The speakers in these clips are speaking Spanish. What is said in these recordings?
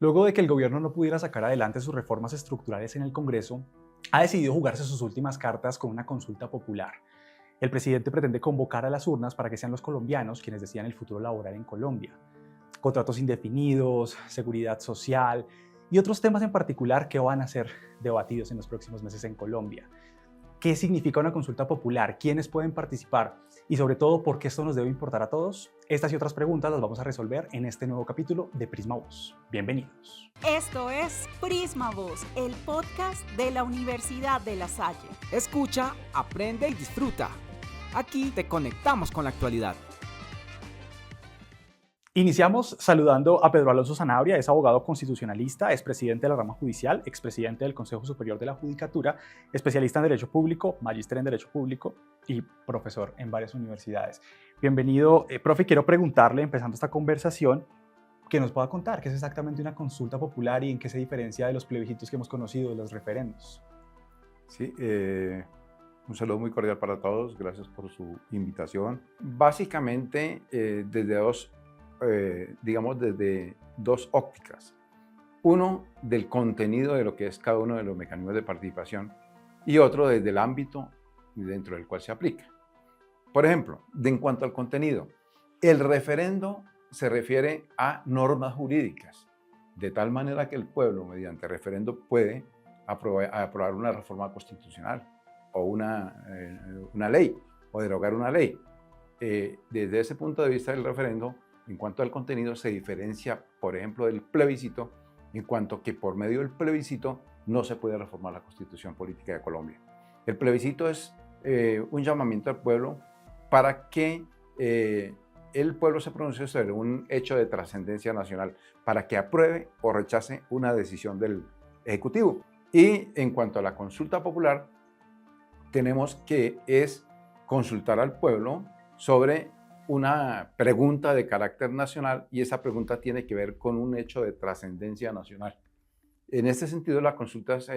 Luego de que el gobierno no pudiera sacar adelante sus reformas estructurales en el Congreso, ha decidido jugarse sus últimas cartas con una consulta popular. El presidente pretende convocar a las urnas para que sean los colombianos quienes decidan el futuro laboral en Colombia. Contratos indefinidos, seguridad social y otros temas en particular que van a ser debatidos en los próximos meses en Colombia. ¿Qué significa una consulta popular? ¿Quiénes pueden participar? Y sobre todo, ¿por qué esto nos debe importar a todos? Estas y otras preguntas las vamos a resolver en este nuevo capítulo de Prisma Voz. Bienvenidos. Esto es Prisma Voz, el podcast de la Universidad de La Salle. Escucha, aprende y disfruta. Aquí te conectamos con la actualidad. Iniciamos saludando a Pedro Alonso Sanabria, es abogado constitucionalista, es presidente de la rama judicial, expresidente del Consejo Superior de la Judicatura, especialista en Derecho Público, magíster en Derecho Público y profesor en varias universidades. Bienvenido, profe, quiero preguntarle, empezando esta conversación, que nos pueda contar qué es exactamente una consulta popular y en qué se diferencia de los plebiscitos que hemos conocido, de los referendos. Sí, un saludo muy cordial para todos, gracias por su invitación. Básicamente, desde dos ópticas. Uno, del contenido de lo que es cada uno de los mecanismos de participación y otro desde el ámbito dentro del cual se aplica. Por ejemplo, en cuanto al contenido, el referendo se refiere a normas jurídicas, de tal manera que el pueblo, mediante referendo, puede aprobar una reforma constitucional o una ley, o derogar una ley. Desde ese punto de vista del referendo, en cuanto al contenido, se diferencia, por ejemplo, del plebiscito, en cuanto que por medio del plebiscito no se puede reformar la Constitución Política de Colombia. El plebiscito es un llamamiento al pueblo para que el pueblo se pronuncie sobre un hecho de trascendencia nacional, para que apruebe o rechace una decisión del Ejecutivo. Y en cuanto a la consulta popular, tenemos que es consultar al pueblo sobre una pregunta de carácter nacional, y esa pregunta tiene que ver con un hecho de trascendencia nacional. En este sentido, las consultas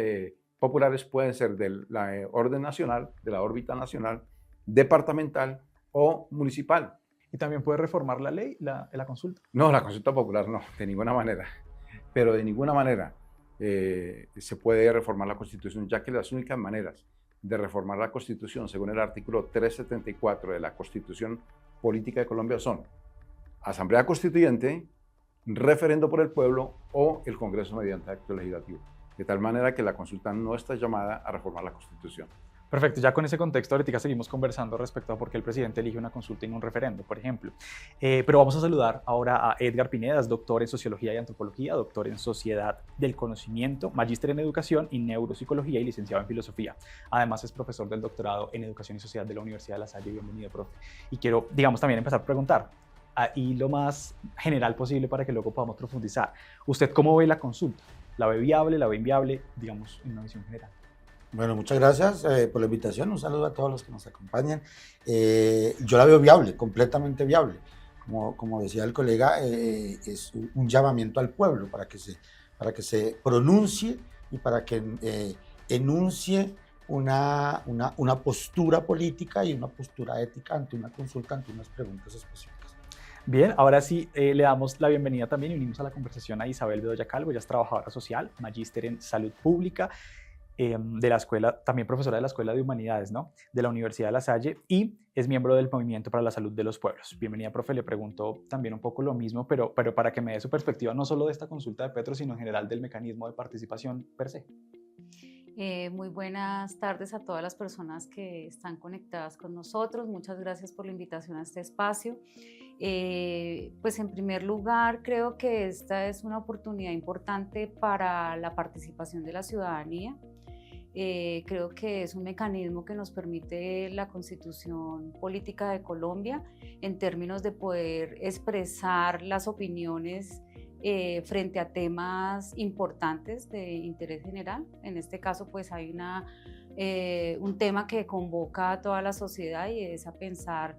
populares pueden ser de la orden nacional, de la órbita nacional, departamental o municipal. ¿Y también puede reformar la ley, la consulta? No, la consulta popular no, de ninguna manera. Pero de ninguna manera se puede reformar la Constitución, ya que las únicas maneras de reformar la Constitución, según el artículo 374 de la Constitución Política de Colombia, son Asamblea Constituyente, referendo por el pueblo o el Congreso mediante acto legislativo. De tal manera que la consulta no está llamada a reformar la Constitución. Perfecto, ya con ese contexto ahorita seguimos conversando respecto a por qué el presidente elige una consulta y no un referendo, por ejemplo. Pero vamos a saludar ahora a Edgar Pineda, es doctor en Sociología y Antropología, doctor en Sociedad del Conocimiento, magíster en Educación y Neuropsicología y licenciado en Filosofía. Además es profesor del doctorado en Educación y Sociedad de la Universidad de La Salle. Bienvenido, profe. Y quiero, también empezar a preguntar, y lo más general posible para que luego podamos profundizar. ¿Usted cómo ve la consulta? ¿La ve viable, la ve inviable, digamos, en una visión general? Bueno, muchas gracias por la invitación. Un saludo a todos los que nos acompañan. Yo la veo viable, completamente viable. Como decía el colega, es un llamamiento al pueblo para que se pronuncie y para que enuncie una postura política y una postura ética ante una consulta, ante unas preguntas específicas. Bien, ahora sí le damos la bienvenida también y unimos a la conversación a Isabel Bedoya Calvo. Ella es trabajadora social, magíster en salud pública, de la escuela, también profesora de la Escuela de Humanidades, ¿no?, de la Universidad de La Salle, y es miembro del Movimiento para la Salud de los Pueblos. Bienvenida, profe. Le pregunto también un poco lo mismo, pero para que me dé su perspectiva no solo de esta consulta de Petro, sino en general del mecanismo de participación per se. Muy buenas tardes a todas las personas que están conectadas con nosotros. Muchas gracias por la invitación a este espacio. Pues en primer lugar, creo que esta es una oportunidad importante para la participación de la ciudadanía. Creo que es un mecanismo que nos permite la Constitución Política de Colombia en términos de poder expresar las opiniones frente a temas importantes de interés general. En este caso, pues hay un tema que convoca a toda la sociedad y es a pensar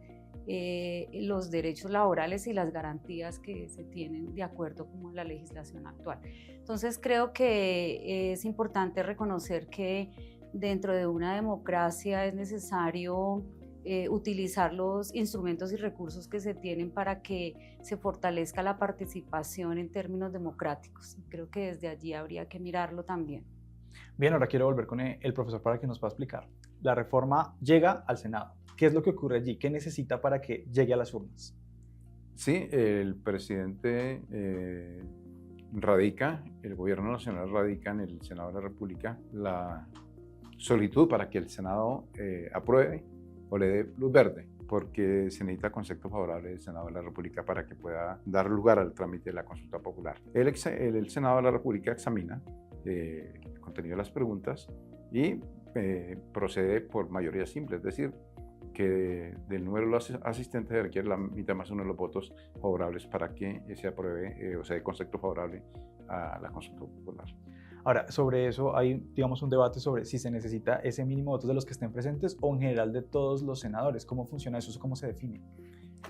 los derechos laborales y las garantías que se tienen de acuerdo con la legislación actual. Entonces creo que es importante reconocer que dentro de una democracia es necesario utilizar los instrumentos y recursos que se tienen para que se fortalezca la participación en términos democráticos. Creo que desde allí habría que mirarlo también. Bien, ahora quiero volver con el profesor para que nos pueda explicar. La reforma llega al Senado. ¿Qué es lo que ocurre allí? ¿Qué necesita para que llegue a las urnas? Sí, el presidente radica, el gobierno nacional radica en el Senado de la República la solicitud para que el Senado apruebe o le dé luz verde, porque se necesita concepto favorable del Senado de la República para que pueda dar lugar al trámite de la consulta popular. El Senado de la República examina el contenido de las preguntas y procede por mayoría simple, es decir, que del número de los asistentes se requiere la mitad más uno de los votos favorables para que se apruebe o sea, de concepto favorable a la consulta popular. Ahora, sobre eso hay, digamos, un debate sobre si se necesita ese mínimo de votos de los que estén presentes o en general de todos los senadores. ¿Cómo funciona eso? ¿Cómo se define?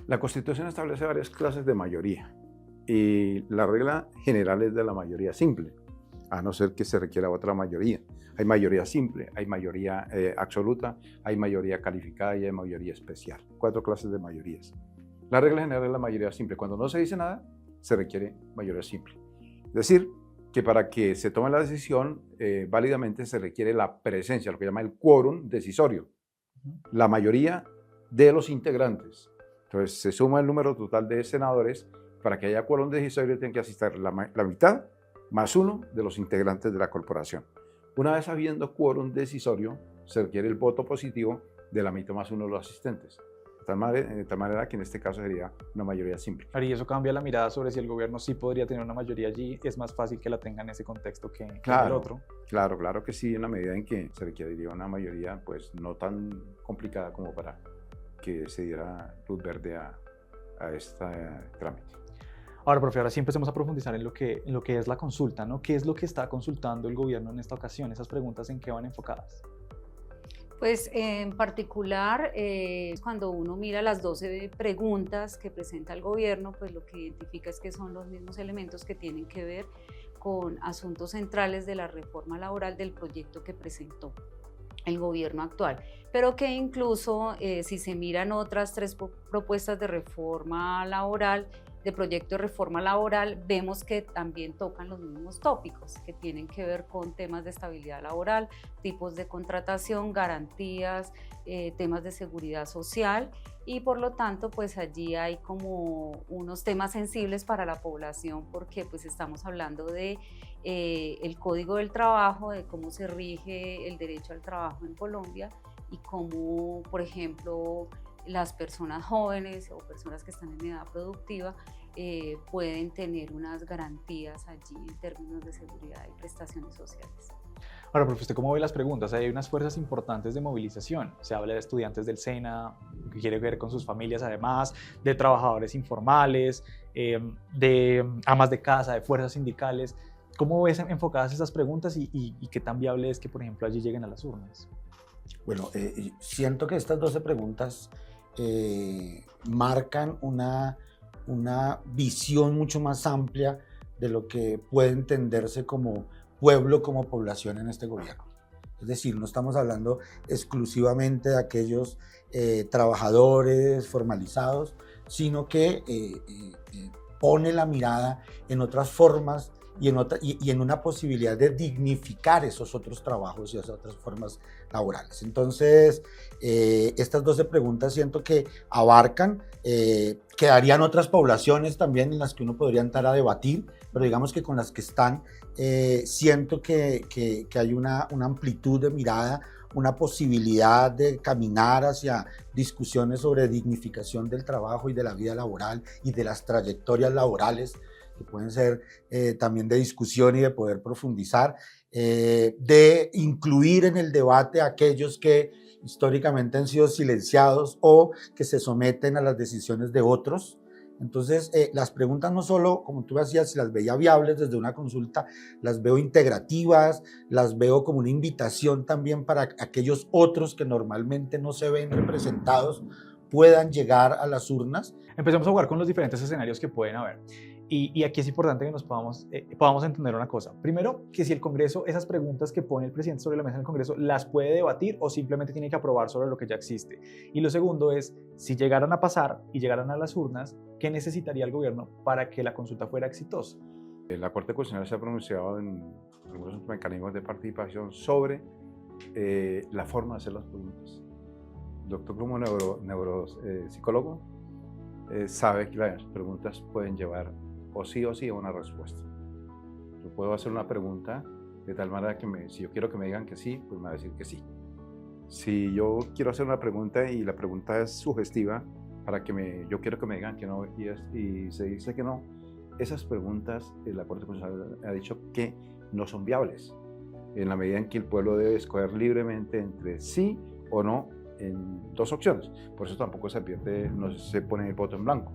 La Constitución establece varias clases de mayoría y la regla general es de la mayoría simple, a no ser que se requiera otra mayoría. Hay mayoría simple, hay mayoría absoluta, hay mayoría calificada y hay mayoría especial. 4 clases de mayorías. La regla general es la mayoría simple. Cuando no se dice nada, se requiere mayoría simple. Es decir, que para que se tome la decisión válidamente se requiere la presencia, lo que llama el quórum decisorio, la mayoría de los integrantes. Entonces se suma el número total de senadores, para que haya quórum decisorio tienen que asistir la mitad más uno de los integrantes de la corporación. Una vez habiendo quórum decisorio, se requiere el voto positivo de la mitad más uno de los asistentes. De tal manera que en este caso sería una mayoría simple. Y eso cambia la mirada sobre si el gobierno sí podría tener una mayoría allí. Es más fácil que la tenga en ese contexto que en el otro. Claro que sí, en la medida en que se requeriría una mayoría pues no tan complicada como para que se diera luz verde a este trámite. Ahora, profe, ahora sí empecemos a profundizar en lo que es la consulta, ¿no? ¿Qué es lo que está consultando el gobierno en esta ocasión? ¿Esas preguntas en qué van enfocadas? Pues en particular, cuando uno mira las 12 preguntas que presenta el gobierno, pues lo que identifica es que son los mismos elementos que tienen que ver con asuntos centrales de la reforma laboral del proyecto que presentó el gobierno actual, pero que incluso si se miran otras 3 propuestas de reforma laboral, de proyecto de reforma laboral, vemos que también tocan los mismos tópicos que tienen que ver con temas de estabilidad laboral, tipos de contratación, garantías, temas de seguridad social, y por lo tanto pues allí hay como unos temas sensibles para la población, porque pues estamos hablando de el Código del Trabajo, de cómo se rige el derecho al trabajo en Colombia y cómo, por ejemplo, las personas jóvenes o personas que están en edad productiva pueden tener unas garantías allí en términos de seguridad y prestaciones sociales. Ahora, profe, ¿usted cómo ve las preguntas? Hay unas fuerzas importantes de movilización. Se habla de estudiantes del SENA, que quiere ver con sus familias además, de trabajadores informales, de amas de casa, de fuerzas sindicales. ¿Cómo ves enfocadas esas preguntas y qué tan viable es que, por ejemplo, allí lleguen a las urnas? Bueno, siento que estas 12 preguntas marcan una visión mucho más amplia de lo que puede entenderse como pueblo, como población en este gobierno. Es decir, no estamos hablando exclusivamente de aquellos trabajadores formalizados, sino que pone la mirada en otras formas y en una posibilidad de dignificar esos otros trabajos y esas otras formas laborales. Entonces, estas 12 preguntas siento que abarcan, quedarían otras poblaciones también en las que uno podría entrar a debatir, pero digamos que con las que están, siento que hay una amplitud de mirada, una posibilidad de caminar hacia discusiones sobre dignificación del trabajo y de la vida laboral y de las trayectorias laborales, que pueden ser también de discusión y de poder profundizar, de incluir en el debate a aquellos que históricamente han sido silenciados o que se someten a las decisiones de otros. Entonces, las preguntas no solo, como tú decías, si las veía viables desde una consulta, las veo integrativas, las veo como una invitación también para aquellos otros que normalmente no se ven representados puedan llegar a las urnas. Empecemos a jugar con los diferentes escenarios que pueden haber. Y aquí es importante que nos podamos entender una cosa. Primero, que si el Congreso, esas preguntas que pone el presidente sobre la mesa en el Congreso, las puede debatir o simplemente tiene que aprobar sobre lo que ya existe. Y lo segundo es, si llegaran a pasar y llegaran a las urnas, ¿qué necesitaría el gobierno para que la consulta fuera exitosa? La Corte Constitucional se ha pronunciado en algunos mecanismos de participación sobre la forma de hacer las preguntas. El doctor, como neuropsicólogo, sabe que las preguntas pueden llevar o sí a una respuesta. Yo puedo hacer una pregunta de tal manera que si yo quiero que me digan que sí, pues me va a decir que sí. Si yo quiero hacer una pregunta y la pregunta es sugestiva, yo quiero que me digan que no y se dice que no, esas preguntas la Corte Constitucional ha dicho que no son viables, en la medida en que el pueblo debe escoger libremente entre sí o no en dos opciones. Por eso tampoco no se pone el voto en blanco,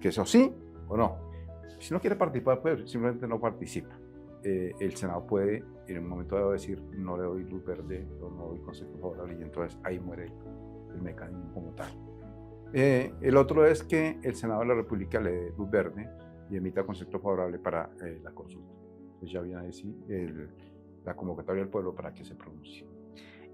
que es o sí o no. Si no quiere participar, pues simplemente no participa. El Senado puede en un momento dado decir no le doy luz verde o no doy consejo favorable, y entonces ahí muere el mecanismo como tal. El otro es que el Senado de la República le dé luz verde y emita concepto favorable para la consulta. Entonces ya viene a decir la convocatoria del pueblo para que se pronuncie.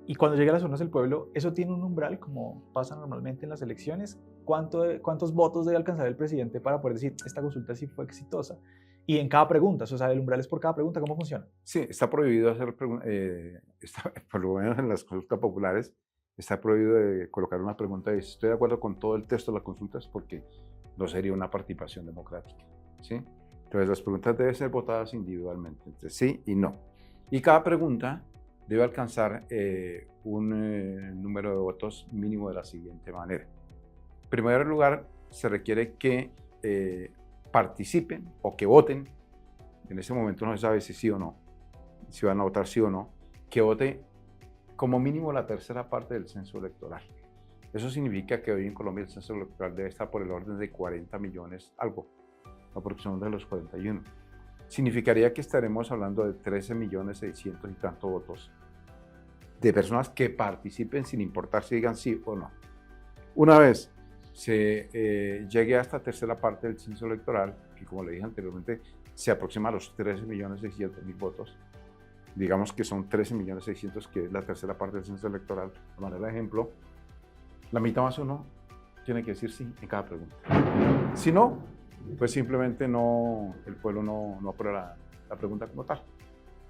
Y cuando llegue a las urnas del pueblo, ¿eso tiene un umbral como pasa normalmente en las elecciones? ¿Cuántos votos debe alcanzar el presidente para poder decir esta consulta sí fue exitosa? Y en cada pregunta, o sea, el umbral es por cada pregunta, ¿cómo funciona? Sí, está prohibido hacer por lo menos en las consultas populares, está prohibido colocar una pregunta y estoy de acuerdo con todo el texto de las consultas porque no sería una participación democrática, ¿sí? Entonces las preguntas deben ser votadas individualmente, entre sí y no. Y cada pregunta debe alcanzar un número de votos mínimo de la siguiente manera. En primer lugar, se requiere que participen o que voten. En ese momento no se sabe si sí o no, si van a votar sí o no, que vote como mínimo la tercera parte del censo electoral. Eso significa que hoy en Colombia el censo electoral debe estar por el orden de 40 millones, algo, aproximadamente de los 41. Significaría que estaremos hablando de 13 millones 600 y tantos votos de personas que participen sin importar si digan sí o no. Una vez se llegue a esta tercera parte del censo electoral, que como le dije anteriormente, se aproxima a los 13 millones 600 mil votos, digamos que son 13 millones 600, que es la tercera parte del censo electoral, de manera de ejemplo, la mitad más uno tiene que decir sí en cada pregunta. Si no, pues simplemente el pueblo no aprueba la pregunta como tal.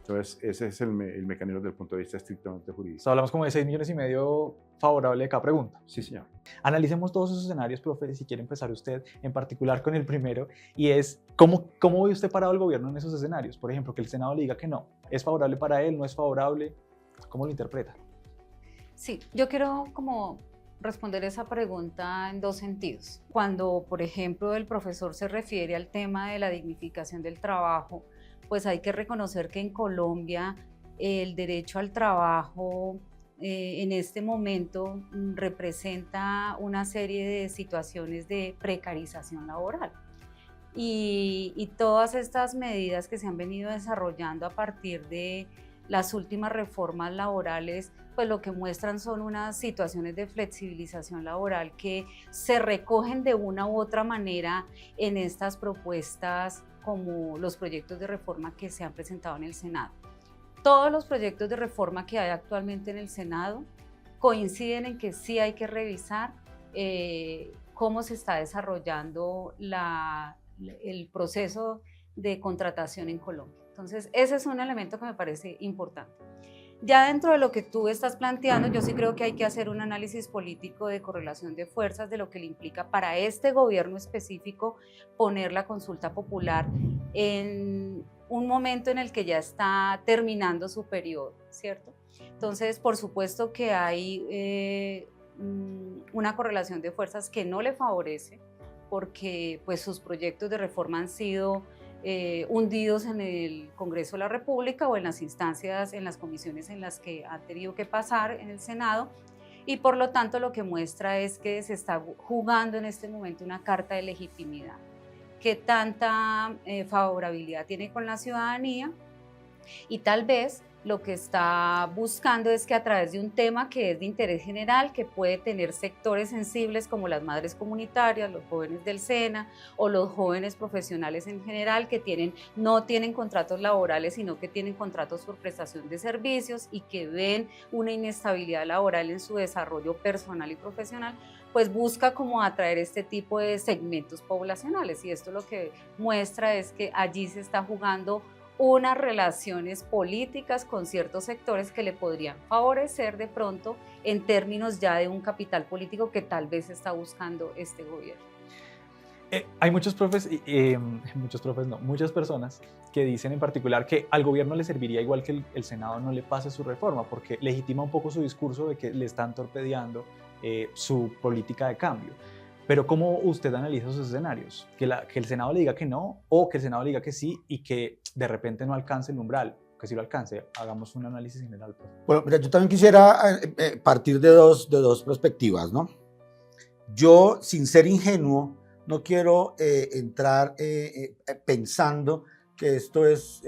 Entonces, ese es el mecanismo desde el punto de vista estrictamente jurídico. O sea, hablamos como de 6,5 millones favorable de cada pregunta. Sí, señor. Analicemos todos esos escenarios, profe, si quiere empezar usted, en particular con el primero, y es, ¿cómo ve usted parado el gobierno en esos escenarios? Por ejemplo, que el Senado le diga que no. ¿Es favorable para él? ¿No es favorable? ¿Cómo lo interpreta? Sí, yo quiero como responder esa pregunta en dos sentidos. Cuando, por ejemplo, el profesor se refiere al tema de la dignificación del trabajo, pues hay que reconocer que en Colombia el derecho al trabajo en este momento representa una serie de situaciones de precarización laboral. Y todas estas medidas que se han venido desarrollando a partir de las últimas reformas laborales, pues lo que muestran son unas situaciones de flexibilización laboral que se recogen de una u otra manera en estas propuestas, como los proyectos de reforma que se han presentado en el Senado. Todos los proyectos de reforma que hay actualmente en el Senado coinciden en que sí hay que revisar cómo se está desarrollando el proceso de contratación en Colombia. Entonces, ese es un elemento que me parece importante. Ya dentro de lo que tú estás planteando, yo sí creo que hay que hacer un análisis político de correlación de fuerzas, de lo que le implica para este gobierno específico poner la consulta popular en un momento en el que ya está terminando su periodo, ¿cierto? Entonces, por supuesto que hay una correlación de fuerzas que no le favorece, porque pues, sus proyectos de reforma han sido hundidos en el Congreso de la República o en las instancias, en las comisiones en las que han tenido que pasar en el Senado, y por lo tanto lo que muestra es que se está jugando en este momento una carta de legitimidad. ¿Qué tanta favorabilidad tiene con la ciudadanía? Y tal vez lo que está buscando es que a través de un tema que es de interés general, que puede tener sectores sensibles como las madres comunitarias, los jóvenes del SENA o los jóvenes profesionales en general que no tienen contratos laborales, sino que tienen contratos por prestación de servicios y que ven una inestabilidad laboral en su desarrollo personal y profesional, pues busca como atraer este tipo de segmentos poblacionales. Y esto lo que muestra es que allí se está jugando unas relaciones políticas con ciertos sectores que le podrían favorecer de pronto en términos ya de un capital político que tal vez está buscando este gobierno. Hay muchos muchas personas que dicen en particular que al gobierno le serviría igual que el Senado no le pase su reforma, porque legitima un poco su discurso de que le están torpedeando su política de cambio. Pero ¿cómo usted analiza esos escenarios? Que el Senado le diga que no, o que el Senado le diga que sí y que de repente no alcance el umbral, que sí lo alcance. Hagamos un análisis general, por favor. Bueno, mira, yo también quisiera partir de dos perspectivas, ¿no? Yo, sin ser ingenuo, no quiero entrar pensando que esto es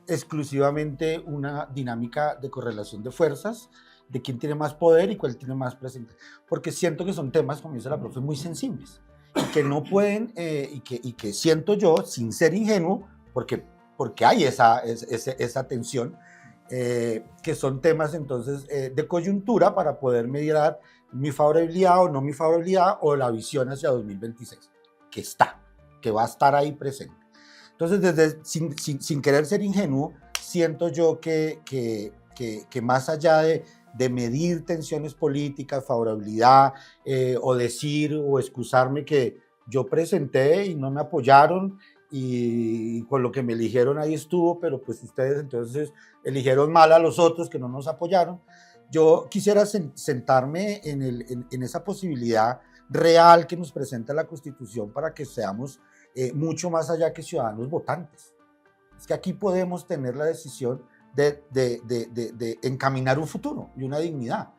exclusivamente una dinámica de correlación de fuerzas, de quién tiene más poder y cuál tiene más presente, porque siento que son temas, como dice la profe, muy sensibles y que no pueden, y que siento yo, sin ser ingenuo, porque hay esa tensión, que son temas entonces de coyuntura para poder medir mi favorabilidad o no mi favorabilidad o la visión hacia 2026, que va a estar ahí presente. Entonces, sin querer ser ingenuo, siento yo que más allá de medir tensiones políticas, favorabilidad, o decir o excusarme que yo presenté y no me apoyaron y con lo que me eligieron ahí estuvo, pero pues ustedes entonces eligieron mal a los otros que no nos apoyaron. Yo quisiera sentarme en esa posibilidad real que nos presenta la Constitución para que seamos mucho más allá que ciudadanos votantes. Es que aquí podemos tener la decisión de encaminar un futuro y una dignidad.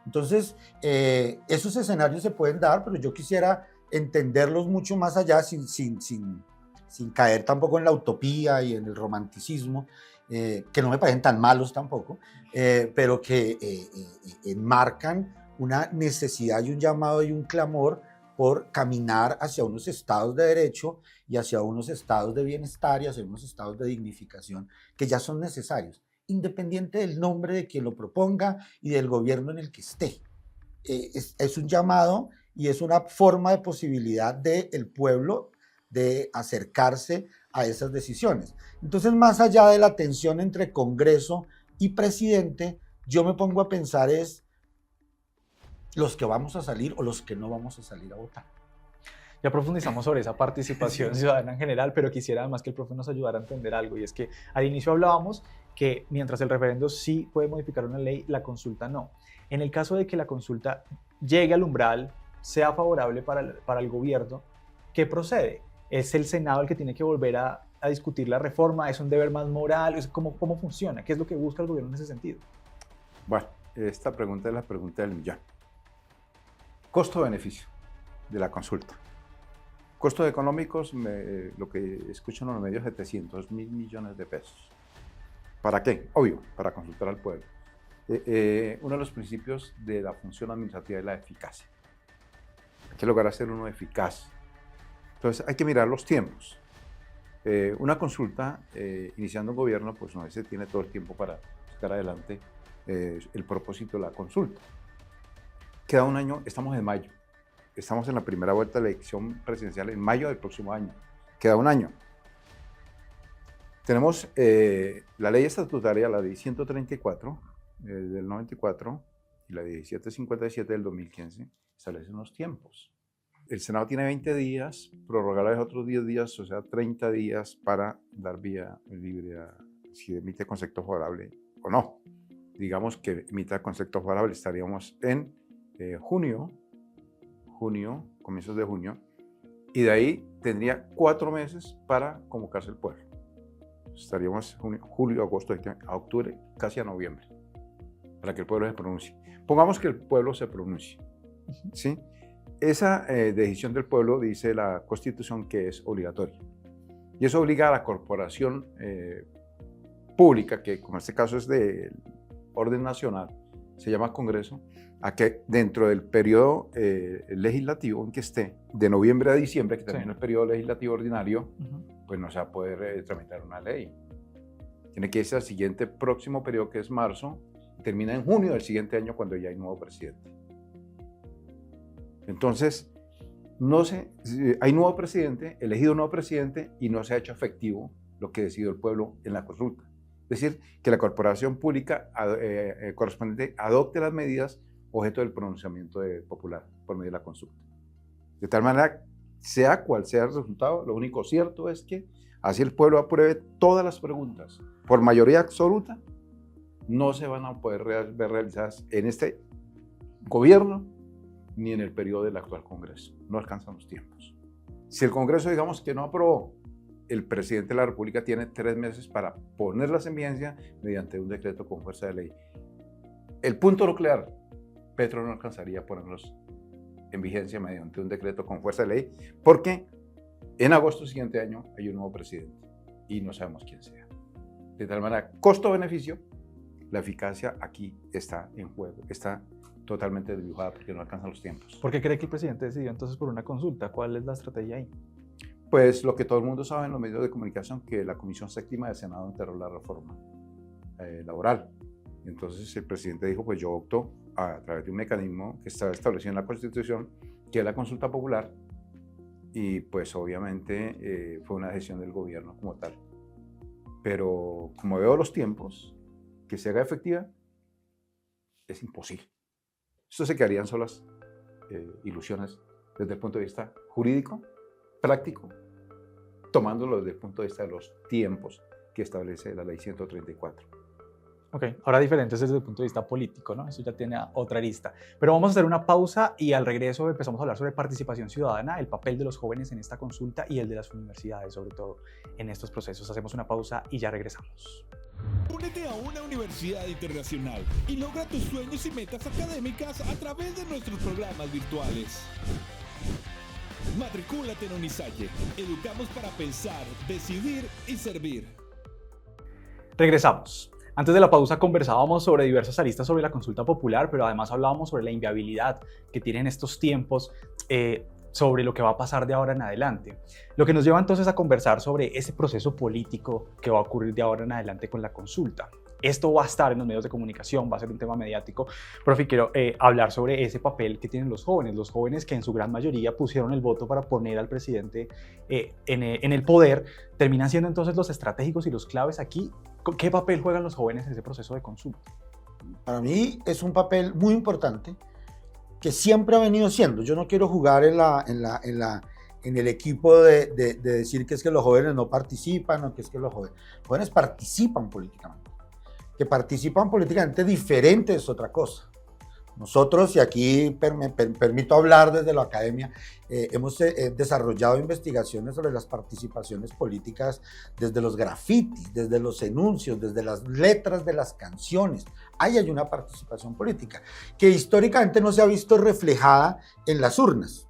Entonces, esos escenarios se pueden dar, pero yo quisiera entenderlos mucho más allá sin caer tampoco en la utopía y en el romanticismo, que no me parecen tan malos tampoco, pero que enmarcan una necesidad y un llamado y un clamor por caminar hacia unos estados de derecho y hacia unos estados de bienestar y hacia unos estados de dignificación que ya son necesarios, independiente del nombre de quien lo proponga y del gobierno en el que esté. Es un llamado y es una forma de posibilidad del pueblo de acercarse a esas decisiones. Entonces, más allá de la tensión entre Congreso y presidente, yo me pongo a pensar es los que vamos a salir o los que no vamos a salir a votar. Ya profundizamos sobre esa participación ciudadana en general, pero quisiera además que el profe nos ayudara a entender algo, y es que al inicio hablábamos que mientras el referendo sí puede modificar una ley, la consulta no. En el caso de que la consulta llegue al umbral, sea favorable para el gobierno, ¿qué procede? ¿Es el Senado el que tiene que volver a discutir la reforma? ¿Es un deber más moral? ¿Cómo funciona? ¿Qué es lo que busca el gobierno en ese sentido? Bueno, esta pregunta es la pregunta del millón. Costo-beneficio de la consulta. Costos económicos, lo que escucho en los medios, 700.000 millones de pesos. ¿Para qué? Obvio, para consultar al pueblo. Uno de los principios de la función administrativa es la eficacia. Hay que lograr ser uno eficaz. Entonces hay que mirar los tiempos. Una consulta, iniciando un gobierno, pues no se tiene todo el tiempo para sacar adelante el propósito de la consulta. Queda un año, estamos en mayo. Estamos en la primera vuelta de la elección presidencial en mayo del próximo año. Queda un año. Tenemos la ley estatutaria, la ley 134 del 94 y la 1757 del 2015, establecen unos tiempos. El Senado tiene 20 días, prorrogarla de otros 10 días, o sea, 30 días para dar vía libre a si emite concepto favorable o no. Digamos que emita concepto favorable, estaríamos en junio, comienzos de junio, y de ahí tendría 4 meses para convocarse el pueblo. Estaríamos julio, agosto, a octubre, casi a noviembre, para que el pueblo se pronuncie. Pongamos que el pueblo se pronuncie, ¿sí? Esa decisión del pueblo dice la Constitución que es obligatoria. Y eso obliga a la corporación pública, que como este caso es de orden nacional, se llama Congreso, a que dentro del periodo legislativo en que esté, de noviembre a diciembre, que termina el periodo legislativo ordinario, pues no se va a poder tramitar una ley. Tiene que irse al siguiente próximo periodo, que es marzo, termina en junio del siguiente año, cuando ya hay nuevo presidente. Entonces, hay nuevo presidente, elegido nuevo presidente, y no se ha hecho efectivo lo que decidió el pueblo en la consulta. Es decir, que la corporación pública correspondiente adopte las medidas objeto del pronunciamiento popular por medio de la consulta. De tal manera, sea cual sea el resultado, lo único cierto es que así el pueblo apruebe todas las preguntas por mayoría absoluta, no se van a poder ver realizadas en este gobierno ni en el periodo del actual Congreso. No alcanzan los tiempos. Si el Congreso, digamos, que no aprobó, el presidente de la República tiene 3 meses para ponerlas en vigencia mediante un decreto con fuerza de ley. El punto nuclear, Petro no alcanzaría a ponerlos en vigencia mediante un decreto con fuerza de ley, porque en agosto del siguiente año hay un nuevo presidente y no sabemos quién sea. De tal manera, costo-beneficio, la eficacia aquí está en juego, está totalmente desdibujada porque no alcanzan los tiempos. ¿Por qué cree que el presidente decidió entonces por una consulta? ¿Cuál es la estrategia ahí? Pues lo que todo el mundo sabe en los medios de comunicación, que la Comisión Séptima del Senado enterró la reforma laboral. Entonces el presidente dijo, pues yo opto a través de un mecanismo que está establecido en la Constitución, que es la consulta popular, y pues obviamente fue una decisión del gobierno como tal. Pero como veo los tiempos, que se haga efectiva, es imposible. Esto se quedarían solas ilusiones desde el punto de vista jurídico, práctico, tomándolo desde el punto de vista de los tiempos que establece la ley 134. Ok, ahora diferentes desde el punto de vista político, ¿no? Eso ya tiene otra arista. Pero vamos a hacer una pausa y al regreso empezamos a hablar sobre participación ciudadana, el papel de los jóvenes en esta consulta y el de las universidades, sobre todo en estos procesos. Hacemos una pausa y ya regresamos. Únete a una universidad internacional y logra tus sueños y metas académicas a través de nuestros programas virtuales. Matricúlate en Unisalle. Educamos para pensar, decidir y servir. Regresamos. Antes de la pausa conversábamos sobre diversas aristas sobre la consulta popular, pero además hablábamos sobre la inviabilidad que tienen estos tiempos sobre lo que va a pasar de ahora en adelante. Lo que nos lleva entonces a conversar sobre ese proceso político que va a ocurrir de ahora en adelante con la consulta. Esto va a estar en los medios de comunicación, va a ser un tema mediático, profe, quiero hablar sobre ese papel que tienen los jóvenes que en su gran mayoría pusieron el voto para poner al presidente en el poder. ¿Terminan siendo entonces los estratégicos y los claves aquí? ¿Qué papel juegan los jóvenes en ese proceso de consulta? Para mí es un papel muy importante que siempre ha venido siendo. Yo no quiero jugar en el equipo de decir que es que los jóvenes no participan o que es que los jóvenes participan políticamente. Que participan políticamente diferente es otra cosa. Nosotros, y aquí me permito hablar desde la academia, hemos desarrollado investigaciones sobre las participaciones políticas desde los grafitis, desde los enuncios, desde las letras de las canciones. Ahí hay una participación política que históricamente no se ha visto reflejada en las urnas.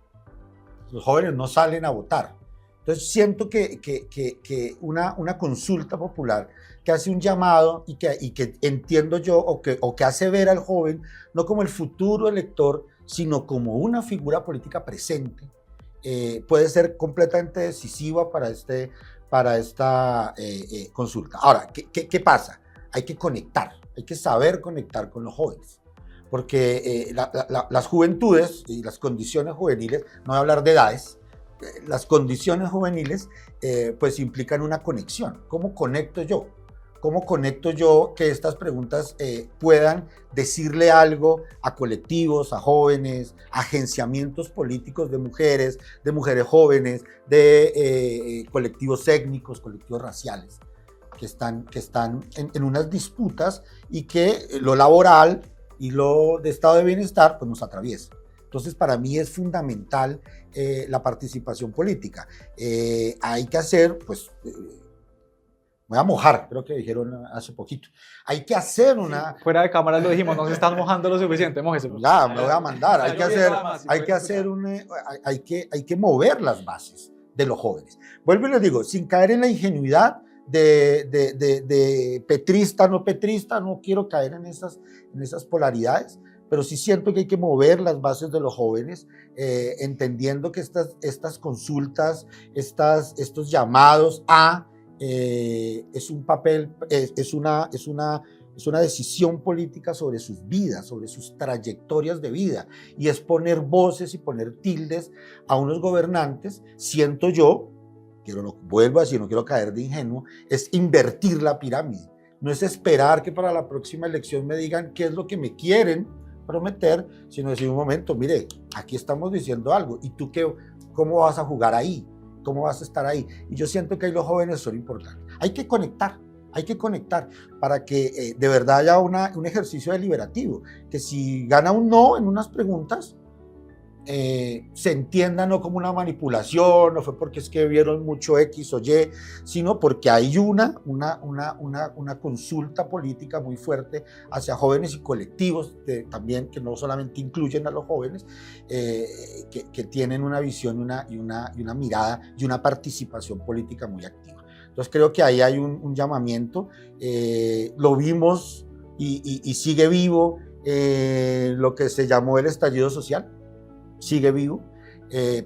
Los jóvenes no salen a votar. Entonces siento que una consulta popular que hace un llamado y que entiendo yo o que hace ver al joven no como el futuro elector, sino como una figura política presente, puede ser completamente decisiva para esta consulta. Ahora, ¿qué pasa? Hay que conectar, hay que saber conectar con los jóvenes, porque las juventudes y las condiciones juveniles, no voy a hablar de edades, las condiciones juveniles pues implican una conexión. ¿Cómo conecto yo? ¿Cómo conecto yo que estas preguntas puedan decirle algo a colectivos, a jóvenes, a agenciamientos políticos de mujeres jóvenes, de colectivos étnicos, colectivos raciales, que están en unas disputas y que lo laboral y lo de estado de bienestar pues nos atraviesa? Entonces, para mí es fundamental la participación política. Hay que hacer, pues, me voy a mojar, creo que dijeron hace poquito. Hay que hacer una... Sí, fuera de cámara lo dijimos, no se están mojando lo suficiente, mójese. Ya, me voy a mandar. Hay que mover las bases de los jóvenes. Vuelvo y les digo, sin caer en la ingenuidad de petrista, no petrista, no quiero caer en esas polaridades, pero sí siento que hay que mover las bases de los jóvenes, entendiendo que estas consultas, estos llamados a, es un papel, es una decisión política sobre sus vidas, sobre sus trayectorias de vida, y es poner voces y poner tildes a unos gobernantes, siento yo, vuelvo a decir, no quiero caer de ingenuo, es invertir la pirámide. No es esperar que para la próxima elección me digan qué es lo que me quieren prometer, sino decir un momento, mire, aquí estamos diciendo algo, ¿y tú cómo vas a jugar ahí? ¿Cómo vas a estar ahí? Y yo siento que ahí los jóvenes son importantes. Hay que conectar para que de verdad haya un ejercicio deliberativo, que si gana un no en unas preguntas, se entienda no como una manipulación, no fue porque es que vieron mucho X o Y, sino porque hay una consulta política muy fuerte hacia jóvenes y colectivos también, que no solamente incluyen a los jóvenes, que tienen una visión y una mirada y una participación política muy activa. Entonces creo que ahí hay un llamamiento, lo vimos y sigue vivo lo que se llamó el estallido social, sigue vivo,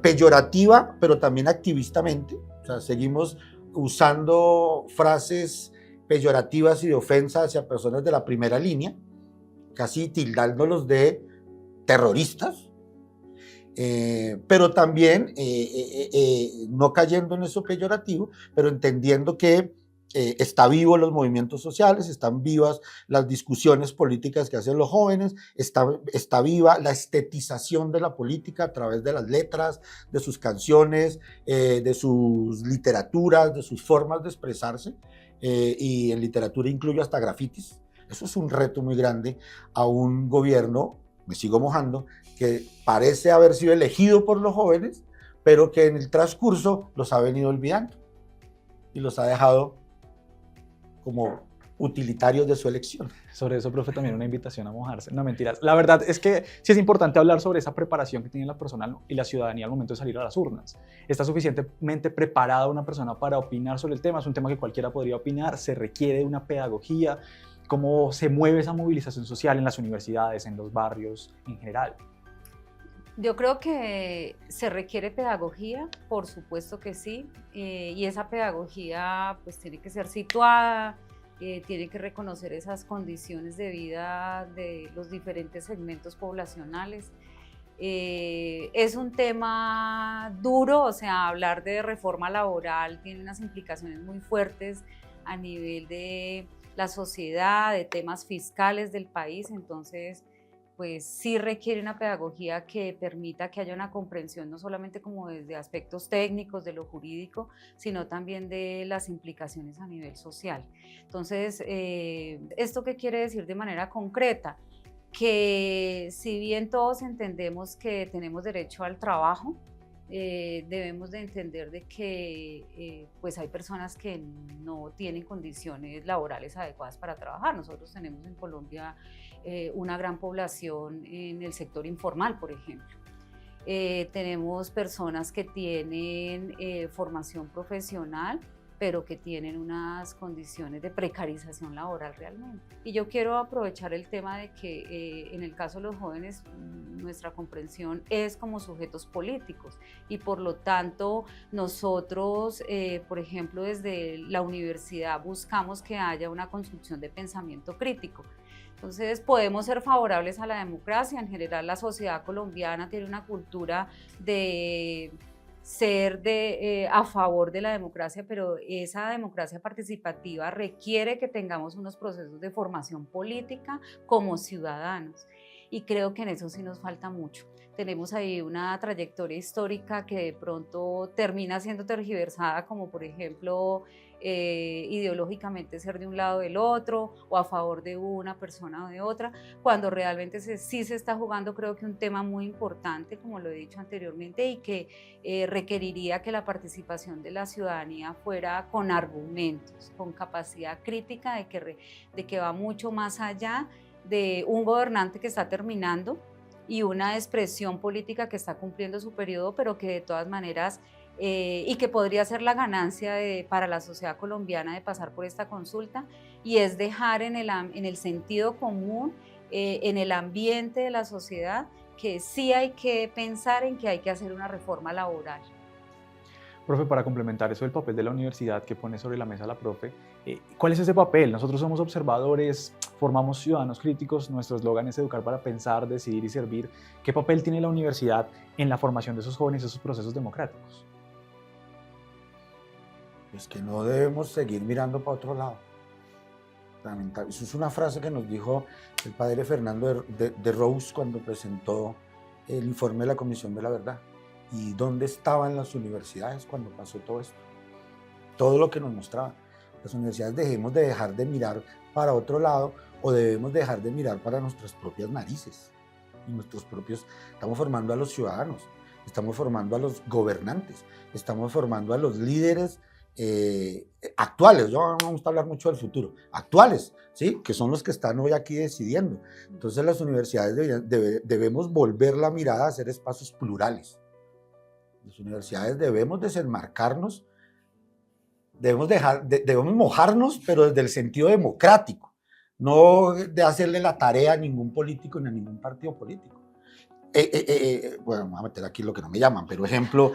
peyorativa, pero también activistamente. O sea, seguimos usando frases peyorativas y de ofensa hacia personas de la primera línea, casi tildándolos de terroristas, pero también no cayendo en eso peyorativo, pero entendiendo que está vivo los movimientos sociales, están vivas las discusiones políticas que hacen los jóvenes, está viva la estetización de la política a través de las letras, de sus canciones, de sus literaturas, de sus formas de expresarse, y en literatura incluyo hasta grafitis. Eso es un reto muy grande a un gobierno, me sigo mojando, que parece haber sido elegido por los jóvenes, pero que en el transcurso los ha venido olvidando y los ha dejado como utilitarios de su elección. Sobre eso, profe, también una invitación a mojarse. No, mentiras. La verdad es que sí es importante hablar sobre esa preparación que tiene la persona y la ciudadanía al momento de salir a las urnas. ¿Está suficientemente preparada una persona para opinar sobre el tema? Es un tema que cualquiera podría opinar, se requiere una pedagogía. ¿Cómo se mueve esa movilización social en las universidades, en los barrios en general? Yo creo que se requiere pedagogía, por supuesto que sí, y esa pedagogía pues tiene que ser situada, tiene que reconocer esas condiciones de vida de los diferentes segmentos poblacionales. Es un tema duro, o sea, hablar de reforma laboral tiene unas implicaciones muy fuertes a nivel de la sociedad, de temas fiscales del país, entonces pues sí requiere una pedagogía que permita que haya una comprensión no solamente como desde aspectos técnicos de lo jurídico, sino también de las implicaciones a nivel social. Entonces, ¿esto qué quiere decir de manera concreta? Que si bien todos entendemos que tenemos derecho al trabajo, debemos de entender de que pues hay personas que no tienen condiciones laborales adecuadas para trabajar. Nosotros tenemos en Colombia una gran población en el sector informal, por ejemplo. Tenemos personas que tienen formación profesional, pero que tienen unas condiciones de precarización laboral realmente. Y yo quiero aprovechar el tema de que en el caso de los jóvenes, nuestra comprensión es como sujetos políticos y por lo tanto nosotros, por ejemplo, desde la universidad buscamos que haya una construcción de pensamiento crítico. Entonces podemos ser favorables a la democracia. En general la sociedad colombiana tiene una cultura de ser a favor de la democracia, pero esa democracia participativa requiere que tengamos unos procesos de formación política como ciudadanos y creo que en eso sí nos falta mucho. Tenemos ahí una trayectoria histórica que de pronto termina siendo tergiversada, como por ejemplo ideológicamente ser de un lado o del otro o a favor de una persona o de otra, cuando realmente sí se está jugando, creo que un tema muy importante, como lo he dicho anteriormente, y que requeriría que la participación de la ciudadanía fuera con argumentos, con capacidad crítica de que va mucho más allá de un gobernante que está terminando y una expresión política que está cumpliendo su periodo, pero que de todas maneras y que podría ser la ganancia para la sociedad colombiana de pasar por esta consulta, y es dejar en el sentido común, en el ambiente de la sociedad, que sí hay que pensar en que hay que hacer una reforma laboral. Profe, para complementar eso del papel de la universidad que pone sobre la mesa la profe, ¿cuál es ese papel? Nosotros somos observadores, formamos ciudadanos críticos, nuestro eslogan es educar para pensar, decidir y servir. ¿Qué papel tiene la universidad en la formación de esos jóvenes, esos procesos democráticos? Pues que no debemos seguir mirando para otro lado. Lamentable. Eso es una frase que nos dijo el padre Fernando de Rose cuando presentó el informe de la Comisión de la Verdad. ¿Y dónde estaban las universidades cuando pasó todo esto? Todo lo que nos mostraba. Las universidades debemos de dejar de mirar para otro lado, o debemos dejar de mirar para nuestras propias narices. Y estamos formando a los ciudadanos, estamos formando a los gobernantes, estamos formando a los líderes actuales. No me gusta hablar mucho del futuro, actuales, ¿sí? Que son los que están hoy aquí decidiendo. Entonces las universidades debemos volver la mirada a ser espacios plurales. Las universidades debemos desenmarcarnos, debemos mojarnos, pero desde el sentido democrático, no de hacerle la tarea a ningún político ni a ningún partido político. Bueno, vamos a meter aquí lo que no me llaman, pero ejemplo,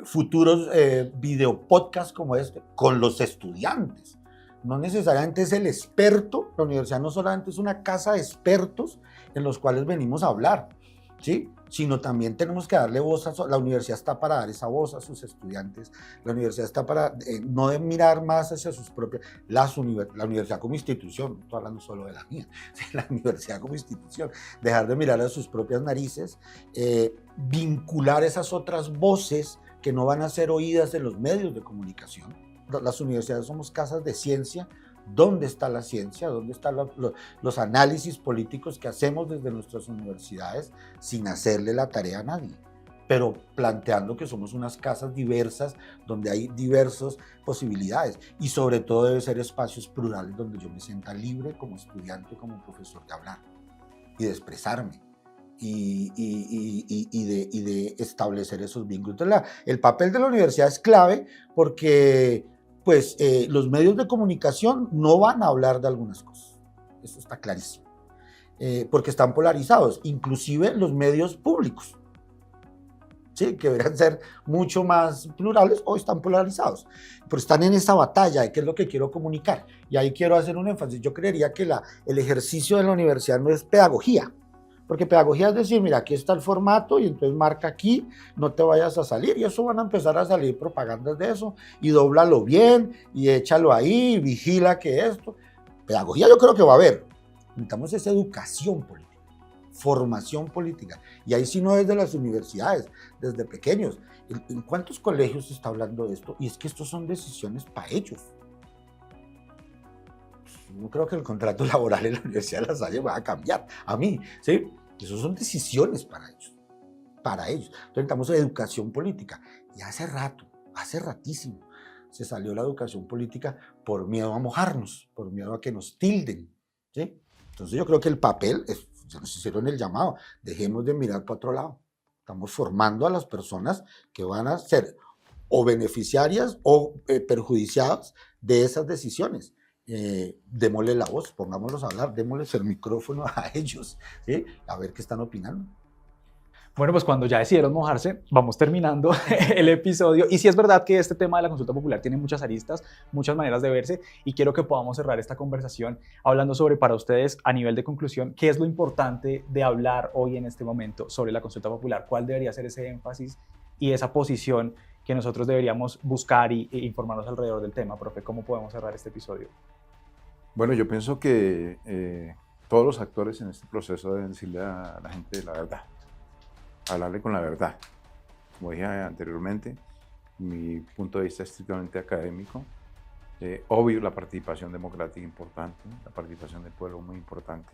futuros videopodcasts como este, con los estudiantes. No necesariamente es el experto, la universidad no solamente es una casa de expertos en los cuales venimos a hablar, ¿sí? Sino también tenemos que darle voz la universidad está para dar esa voz a sus estudiantes, la universidad está para no de mirar más hacia sus propias, la universidad como institución, no estoy hablando solo de la mía, la universidad como institución, dejar de mirar a sus propias narices, vincular esas otras voces que no van a ser oídas en los medios de comunicación. Las universidades somos casas de ciencia. ¿Dónde está la ciencia? ¿Dónde están los análisis políticos que hacemos desde nuestras universidades sin hacerle la tarea a nadie? Pero planteando que somos unas casas diversas, donde hay diversas posibilidades, y sobre todo debe ser espacios plurales donde yo me sienta libre como estudiante, como profesor, de hablar y de expresarme y de establecer esos vínculos. Entonces, el papel de la universidad es clave porque pues los medios de comunicación no van a hablar de algunas cosas, eso está clarísimo, porque están polarizados, inclusive los medios públicos, ¿sí? Que deberían ser mucho más plurales, hoy están polarizados, pero están en esa batalla de qué es lo que quiero comunicar, y ahí quiero hacer un énfasis. Yo creería que el ejercicio de la universidad no es pedagogía, porque pedagogía es decir, mira, aquí está el formato y entonces marca aquí, no te vayas a salir, y eso van a empezar a salir propagandas de eso, y dóblalo bien, y échalo ahí, y vigila que esto. Pedagogía yo creo que va a haber. Necesitamos esa educación política, formación política, y ahí sí no desde las universidades, desde pequeños. ¿En cuántos colegios se está hablando de esto? Y es que estos son decisiones para ellos. No creo que el contrato laboral en la Universidad de La Salle va a cambiar a mí, ¿sí? Esas son decisiones para ellos, Entonces necesitamos educación política. Y hace ratísimo, se salió la educación política por miedo a mojarnos, por miedo a que nos tilden, ¿sí? Entonces yo creo que el papel, ya nos hicieron el llamado, dejemos de mirar para otro lado. Estamos formando a las personas que van a ser o beneficiarias o perjudiciadas de esas decisiones. Démosle la voz, pongámoslos a hablar, démosles el micrófono a ellos, ¿sí? A ver qué están opinando. Bueno, pues cuando ya decidieron mojarse, vamos terminando el episodio. Y sí es verdad que este tema de la consulta popular tiene muchas aristas, muchas maneras de verse, y quiero que podamos cerrar esta conversación hablando sobre, para ustedes, a nivel de conclusión, qué es lo importante de hablar hoy en este momento sobre la consulta popular, cuál debería ser ese énfasis y esa posición que nosotros deberíamos buscar e informarnos alrededor del tema. Profe, ¿cómo podemos cerrar este episodio? Bueno, yo pienso que todos los actores en este proceso deben decirle a la gente la verdad, hablarle con la verdad. Como dije anteriormente, mi punto de vista es estrictamente académico. Obvio, la participación democrática importante, la participación del pueblo muy importante,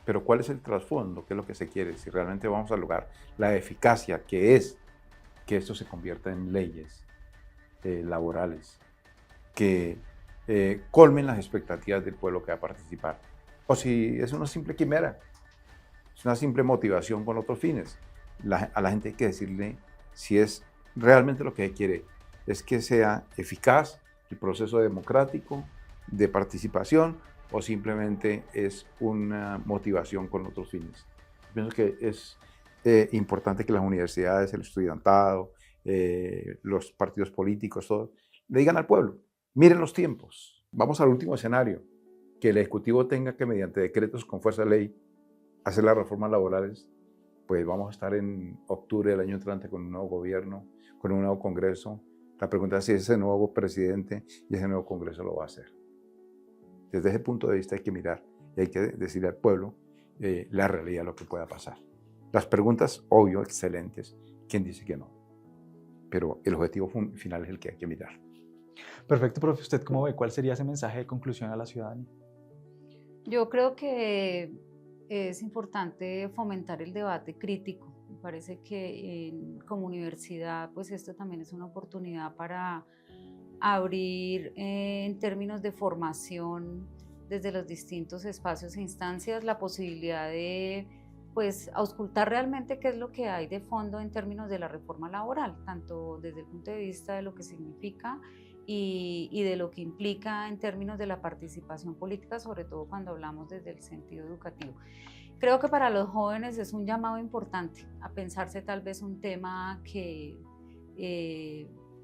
pero ¿cuál es el trasfondo? ¿Qué es lo que se quiere? Si realmente vamos a lograr la eficacia que es que esto se convierta en leyes laborales, que colmen las expectativas del pueblo que va a participar, o si es una simple quimera, es una simple motivación con otros fines. A la gente hay que decirle si es realmente lo que se quiere es que sea eficaz el proceso democrático de participación o simplemente es una motivación con otros fines. Pienso que es importante que las universidades, el estudiantado, los partidos políticos, todos, le digan al pueblo, miren los tiempos, vamos al último escenario, que el Ejecutivo tenga que mediante decretos con fuerza de ley hacer las reformas laborales, pues vamos a estar en octubre del año entrante con un nuevo gobierno, con un nuevo Congreso. La pregunta es si ese nuevo presidente y ese nuevo Congreso lo va a hacer. Desde ese punto de vista hay que mirar y hay que decirle al pueblo la realidad de lo que pueda pasar. Las preguntas, obvio, excelentes. ¿Quién dice que no? Pero el objetivo final es el que hay que mirar. Perfecto, profe. ¿Usted cómo ve? ¿Cuál sería ese mensaje de conclusión a la ciudadanía? Yo creo que es importante fomentar el debate crítico. Me parece que como universidad, pues esto también es una oportunidad para abrir en términos de formación desde los distintos espacios e instancias la posibilidad de pues auscultar realmente qué es lo que hay de fondo en términos de la reforma laboral, tanto desde el punto de vista de lo que significa y de lo que implica en términos de la participación política, sobre todo cuando hablamos desde el sentido educativo. Creo que para los jóvenes es un llamado importante a pensarse tal vez un tema que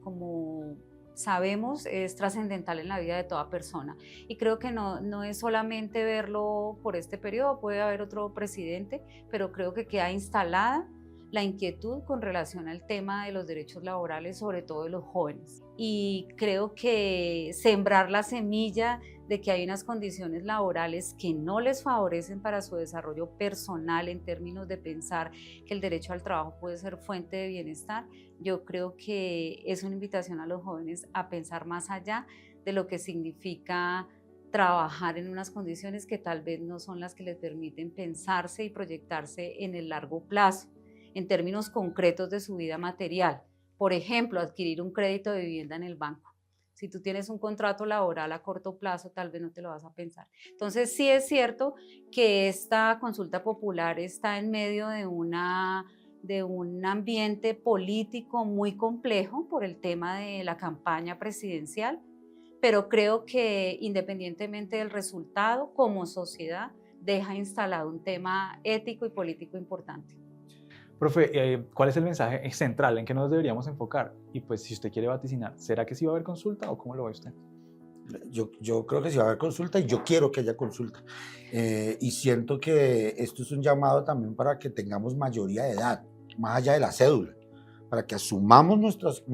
como sabemos es trascendental en la vida de toda persona y creo que no es solamente verlo por este periodo, puede haber otro presidente, pero creo que queda instalada la inquietud con relación al tema de los derechos laborales, sobre todo de los jóvenes. Y creo que sembrar la semilla de que hay unas condiciones laborales que no les favorecen para su desarrollo personal en términos de pensar que el derecho al trabajo puede ser fuente de bienestar, yo creo que es una invitación a los jóvenes a pensar más allá de lo que significa trabajar en unas condiciones que tal vez no son las que les permiten pensarse y proyectarse en el largo plazo, en términos concretos de su vida material. Por ejemplo, adquirir un crédito de vivienda en el banco. Si tú tienes un contrato laboral a corto plazo, tal vez no te lo vas a pensar. Entonces, sí es cierto que esta consulta popular está en medio de un ambiente político muy complejo por el tema de la campaña presidencial, pero creo que independientemente del resultado, como sociedad, deja instalado un tema ético y político importante. Profe, ¿cuál es el mensaje central en que nos deberíamos enfocar? Y pues si usted quiere vaticinar, ¿será que sí va a haber consulta o cómo lo ve usted? Yo creo que sí va a haber consulta y yo quiero que haya consulta. Y siento que esto es un llamado también para que tengamos mayoría de edad, más allá de la cédula, para que asumamos nuestros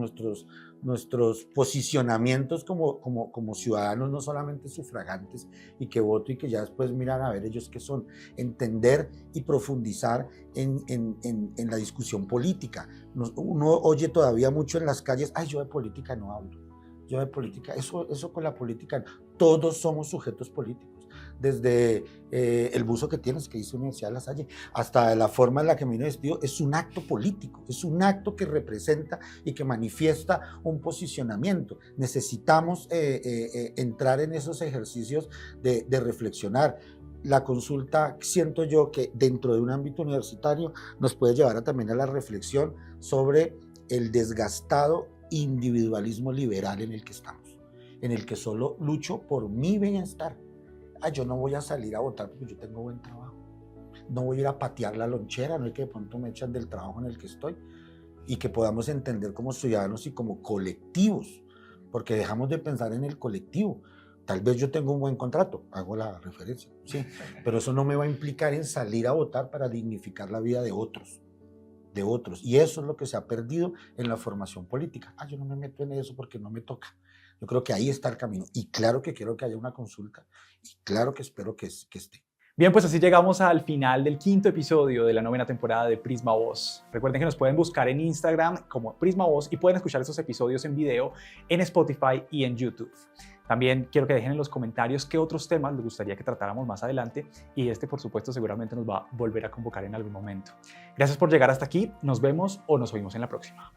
posicionamientos como ciudadanos, no solamente sufragantes y que voto y que ya después miran a ver ellos qué son, entender y profundizar en la discusión política. Uno oye todavía mucho en las calles, ay, yo de política no hablo, yo de política, eso con la política, todos somos sujetos políticos. Desde el buzo que tienes, que dice Universidad de La Salle, hasta la forma en la que me vine vestido, es un acto político, es un acto que representa y que manifiesta un posicionamiento. Necesitamos entrar en esos ejercicios de reflexionar. La consulta, siento yo que dentro de un ámbito universitario nos puede llevar también a la reflexión sobre el desgastado individualismo liberal en el que estamos, en el que solo lucho por mi bienestar. Yo no voy a salir a votar porque yo tengo buen trabajo. No voy a ir a patear la lonchera, no es que de pronto me echan del trabajo en el que estoy. Y que podamos entender como ciudadanos y como colectivos, porque dejamos de pensar en el colectivo. Tal vez yo tengo un buen contrato, hago la referencia, sí, pero eso no me va a implicar en salir a votar para dignificar la vida de otros. Y eso es lo que se ha perdido en la formación política. Yo no me meto en eso porque no me toca. Yo creo que ahí está el camino. Y claro que quiero que haya una consulta. Y claro que espero que esté. Bien, pues así llegamos al final del 5º episodio de la 9ª temporada de Prisma Voz. Recuerden que nos pueden buscar en Instagram como Prisma Voz y pueden escuchar esos episodios en video en Spotify y en YouTube. También quiero que dejen en los comentarios qué otros temas les gustaría que tratáramos más adelante y por supuesto, seguramente nos va a volver a convocar en algún momento. Gracias por llegar hasta aquí. Nos vemos o nos oímos en la próxima.